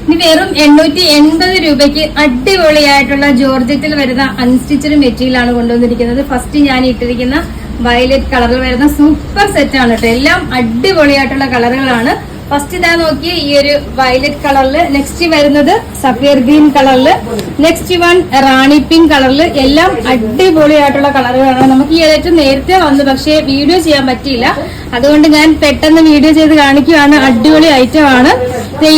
ഇനി വെറും 880 രൂപയ്ക്ക് അടിപൊളിയായിട്ടുള്ള ജോർജറ്റിൽ വരുന്ന അൺസ്റ്റിച്ചഡ് മെറ്റീരിയൽ ആണ് കൊണ്ടുവന്നിരിക്കുന്നത്. ഫസ്റ്റ് ഞാൻ ഇട്ടിരിക്കുന്ന വയലറ്റ് കളറിൽ വരുന്ന സൂപ്പർ സെറ്റ് ആണ് കേട്ടോ. എല്ലാം അടിപൊളിയായിട്ടുള്ള കളറുകളാണ്. ഫസ്റ്റ് ഇതാ നോക്കിയ ഈ ഒരു വയലറ്റ് കളറില്, നെക്സ്റ്റ് വരുന്നത് സഫിയർ ഗ്രീൻ കളറില്, നെക്സ്റ്റ് വൺ റാണി പിങ്ക് കളറില്. എല്ലാം അടിപൊളിയായിട്ടുള്ള കളറുകളാണ്. നമുക്ക് ഈ ഏറ്റവും നേരത്തെ വന്നു, പക്ഷേ വീഡിയോ ചെയ്യാൻ പറ്റിയില്ല. അതുകൊണ്ട് ഞാൻ പെട്ടെന്ന് വീഡിയോ ചെയ്ത് കാണിക്കുകയാണ്. അടിപൊളി ഐറ്റം ആണ്.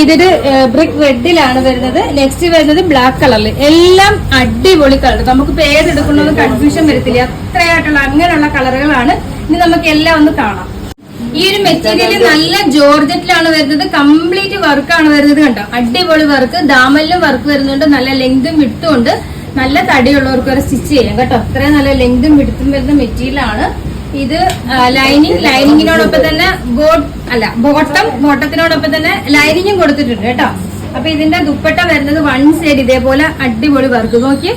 ഇതൊരു ബ്രിക്ക് റെഡിലാണ് വരുന്നത്. നെക്സ്റ്റ് വരുന്നത് ബ്ലാക്ക് കളറിൽ. എല്ലാം അടിപൊളി കളർ. നമുക്കിപ്പോ ഏതെടുക്കുന്നത് കൺഫ്യൂഷൻ വരത്തില്ല. അത്രയായിട്ടുള്ള അങ്ങനെയുള്ള കളറുകളാണ്. ഇനി നമുക്ക് എല്ലാം ഒന്ന് കാണാം. ഈ ഒരു മെറ്റീരിയൽ നല്ല ജോർജറ്റിലാണ് വരുന്നത്. കംപ്ലീറ്റ് വർക്കാണ് വരുന്നത്. കണ്ടോ, അടിപൊളി വർക്ക്. ദാമലിലും വർക്ക് വരുന്നുണ്ട്. നല്ല ലെങ്തും വിട്ടും ഉണ്ട്. നല്ല തടിയുള്ളവർക്ക് വരെ സ്റ്റിച്ച് ചെയ്യാം കേട്ടോ. അത്രയും നല്ല ലെങ്തും വിടുത്തും വരുന്ന മെറ്റീരിയൽ ആണ് ഇത്. ലൈനിങ്ങിനോടൊപ്പം തന്നെ ബോട്ടത്തിനോടൊപ്പം തന്നെ ലൈനിങ്ങും കൊടുത്തിട്ടുണ്ട് കേട്ടോ. അപ്പൊ ഇതിന്റെ ദുപ്പട്ട വരുന്നത് വൺ സൈഡ് ഇതേപോലെ അടിപൊളി വർക്ക്. നോക്കി,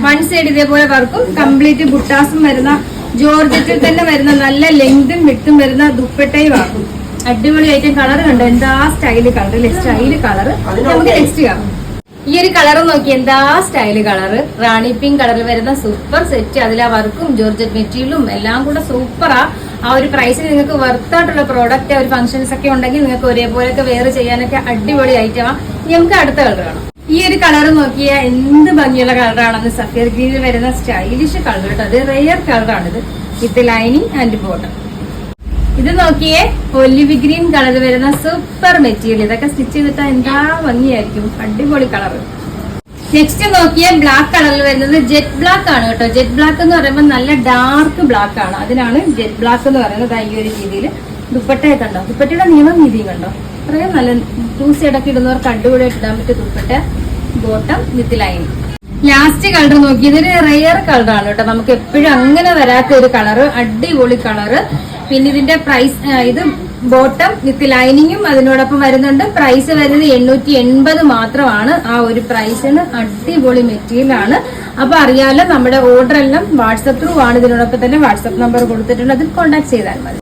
വൺ സൈഡ് ഇതേപോലെ വർക്കും കംപ്ലീറ്റ് ബുട്ടാസും വരുന്ന ജോർജറ്റിൽ തന്നെ വരുന്ന നല്ല ലെങ്തും വിട്ടും വരുന്ന ദുപ്പട്ടയും ആക്കും. അടിപൊളി ഐറ്റം. കളർ കണ്ടോ, എന്താ സ്റ്റൈല് കളർ അല്ലെ? Style colour. നമുക്ക് നെക്സ്റ്റ് കാണാം. ഈ ഒരു കളർ നോക്കി, എന്താ സ്റ്റൈല് കളർ. റാണി പിങ്ക് കളറിൽ വരുന്ന സൂപ്പർ സെറ്റ്. അതിലെ വർക്കും ജോർജറ്റ് മെറ്റീരിയലും എല്ലാം കൂടെ സൂപ്പറാ. ആ ഒരു പ്രൈസിൽ നിങ്ങൾക്ക് വർത്തായിട്ടുള്ള പ്രോഡക്റ്റ്, ഒരു ഫംഗ്ഷൻസ് ഒക്കെ ഉണ്ടെങ്കിൽ നിങ്ങൾക്ക് ഒരേപോലെയൊക്കെ വെയർ ചെയ്യാനൊക്കെ അടിപൊളി ഐറ്റമാണ്. നമുക്ക് അടുത്ത കളർ കാണാം. ഈ ഒരു കളർ നോക്കിയ എന്ത് ഭംഗിയുള്ള കളറാണെന്ന്. സഫിയർ ഗ്രീനിൽ വരുന്ന സ്റ്റൈലിഷ് കളർ കേട്ടോ. അത് റെയർ കളറാണിത്. With lining and bottom. ഇത് നോക്കിയേ, ഒലിവ് ഗ്രീൻ കളർ വരുന്ന സൂപ്പർ മെറ്റീരിയൽ. ഇതൊക്കെ സ്റ്റിച്ച് ചെയ്തിട്ട് എന്താ ഭംഗിയായിരിക്കും. അടിപൊളി കളർ. നെക്സ്റ്റ് നോക്കിയ ബ്ലാക്ക് കളറിൽ വരുന്നത് ജെറ്റ് ബ്ലാക്ക് ആണ് കേട്ടോ. ജെറ്റ് ബ്ലാക്ക് എന്ന് പറയുമ്പോൾ നല്ല ഡാർക്ക് ബ്ലാക്ക് ആണ്. അതിനാണ് ജെറ്റ് ബ്ലാക്ക് എന്ന് പറയുന്നത്. ഈ ഒരു രീതിയിൽ ദുപ്പട്ടയെ കണ്ടോ, ദുപ്പട്ടയുടെ നീളം വീതിയും കണ്ടോ. അത്രയും നല്ല ടൂ സൈഡൊക്കെ ഇടുന്നവർക്ക് അടിപൊളിയായിട്ട് ഇടാൻ പറ്റിയ ദുപ്പട്ട, ബോട്ടം വിത്ത് ലൈൻ. ലാസ്റ്റ് കളർ നോക്കി, ഇതൊരു റെയർ കളറാണ് കേട്ടോ. നമുക്ക് എപ്പോഴും അങ്ങനെ വരാത്ത ഒരു കളറ്. അടിപൊളി കളറ്. പിന്നെ ഇതിന്റെ പ്രൈസ്, ഇത് ബോട്ടം വിത്ത് ലൈനിങ്ങും അതിനോടൊപ്പം വരുന്നുണ്ട്. പ്രൈസ് വരുന്നത് 880 മാത്രമാണ്. ആ ഒരു പ്രൈസിന് അടിപൊളി മെറ്റീരിയൽ ആണ്. അപ്പൊ അറിയാലോ, നമ്മുടെ ഓർഡർ എല്ലാം വാട്സപ്പ് ത്രൂ ആണ്. ഇതിനോടൊപ്പം തന്നെ വാട്സപ്പ് നമ്പർ കൊടുത്തിട്ടുണ്ട്. അതിൽ കോൺടാക്ട് ചെയ്താൽ മതി.